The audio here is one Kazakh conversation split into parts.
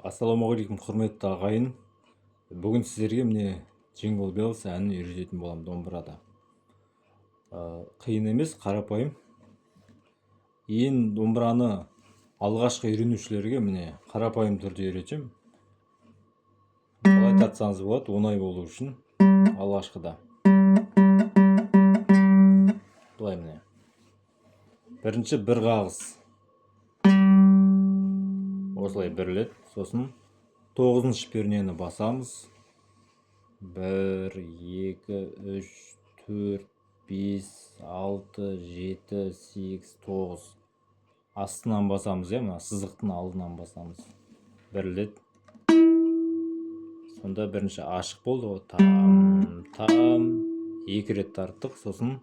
Ассалаумағалейкум, құрметті ағайын. Бүгін сіздерге міне Jingle Bells әнін үйрететін боламын домбырада. Қиын емес, қарапайым. Ең домбыраны алғашқы үйренушілерге міне қарапайым түрде үйретемін. Қалай тартсаңыз болады, оңай болу үшін алғашқыда. Былай міне. Бірінші бір қағыс. Осылай біріледі. Сосын 9-шы пернені басамыз. 1, 2, 3, 4, 5, 6, 7, 8, 9. Астынан басамыз, мына сызықтың алдынан басамыз. Біріледі. Сонда бірінші ашық болды. Там. 2 рет тарттық. Сосын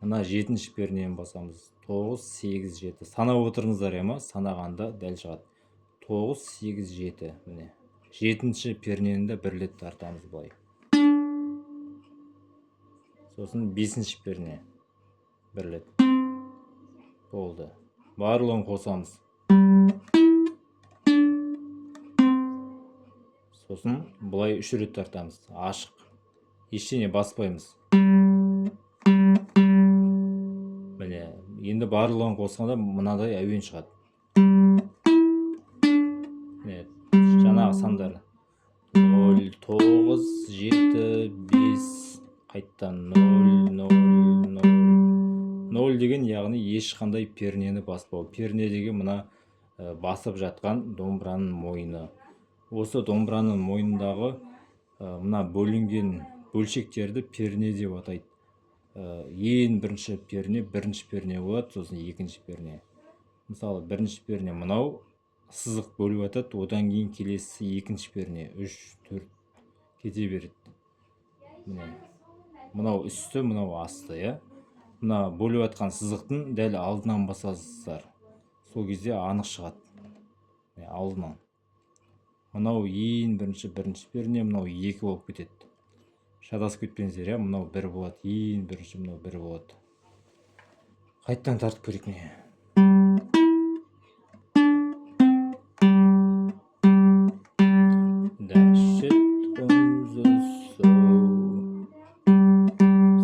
мына 7-ші пернені басамыз. 9, 8, 7. Санап отырыңыздар, санағанда дәл шығады. 9, 8, 7. Міне. 7-ші пернені де бір рет тартамыз былай. Сосын 5-ші перне. Бір рет. Болды. Барлығын қосамыз. Сосын былай 3 рет тартамыз. Ашық. Ештеңе баспаймыз. Міне. Енді барлығын қосқанда мынадай әуен шығады. Міне. Жаңағы сандар. 0, 9, 7, 5, қайттан 0, 0, 0. 0 деген яғни ешқандай пернені баспау. Перне деген мына басып жатқан домбыраның мойны. Осы домбыраның мойнындағы мына бөлінген бөлшектерді перне деп атайды. Ең бірінші перне болады, сосын 2-ші перне. Мысалы, 1-ші перне мынау сызық бөліп атады, одан кейін келесі 2-ші перне, 3, 4 кете береді. Мынау үсті, мынау асты, Мына бөліп атқан сызықтың дәл алдынан басасыздар. Сол кезде анық шығады. Алдынан. Мынау ең бірінші перне, мынау 2 болып кетеді. Шатасып кетпеңіздер, мынау 1 болады, ең бірінші мынау 1 болады. Қайттан тартып көрейік міне.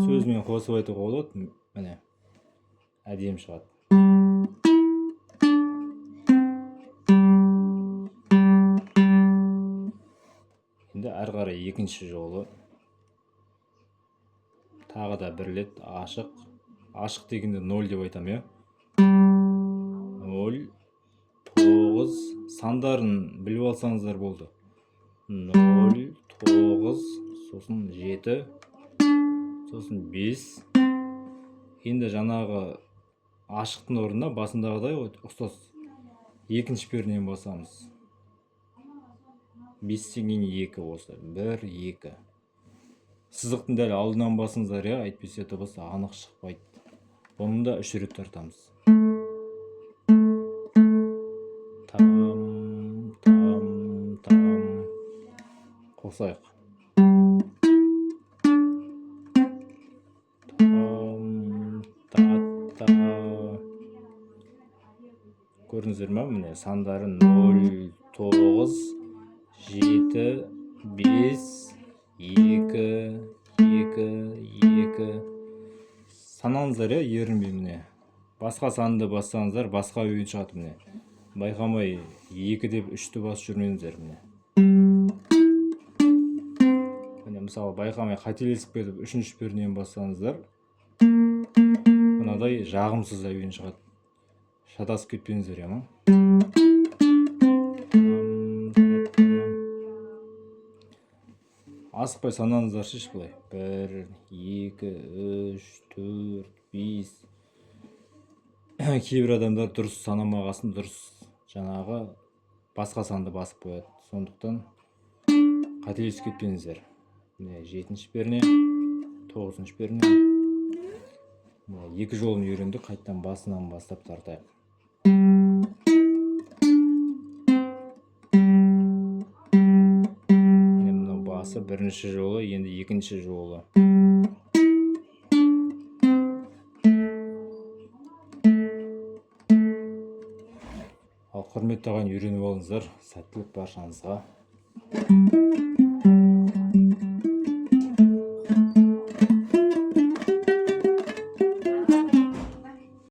Сөзмен қосып айтуға болады, міне. Әдем шығады. Енді әрі қарай 2-ші жолы. Тағы да бірлет, ашық. Ашық дегенде 0 деп айтам, 0, 9. Сандарын біліп алсаңыздар болды. 0, 9, сосын 7, сосын 5. Енді жаңағы ашықтың орнына басындағыдай ұқсас 2-ші пернені басамыз. 5-тен кейін 2 осы. 1, 2. Сызықтың дәл алдынан басыңыздар, әйтпесе дыбыс анық шықпайды. Бұны да 3 рет тартамыз. Там. Қосайық. Көрдіңіздер ме? Міне сандары 0, 9, 7, 5, 2, 2, 2. Санаңыздар, ерінбей міне. Басқа санды бассаңыздар, басқа әуен шығады міне. Байқамай 2 деп 3-ті басып жүрмеңіздер міне. Міне мысалы байқамай қателесіп кетіп 3-ші пернені бассаңыздар, мынадай жағымсыз әуен шығады. Шатасып кетпеңіздер, Асықпай санаңыздар шеш былай. 1, 2, 3, 4, 5. Кейбір адамдар дұрыс санамағасын, дұрыс жаңағы басқа санды басып қояды. Сондықтан қателесіп кетпеңіздер. 7-ші перне, 9-ші перне. 2 жолын үйрендік, қайттан басынан бастап тартайық. Басы 1-ші жолы, енді 2-ші жолы. Ал құрметті ағайын, үйреніп алыңыздар. Сәттілік баршаңызға.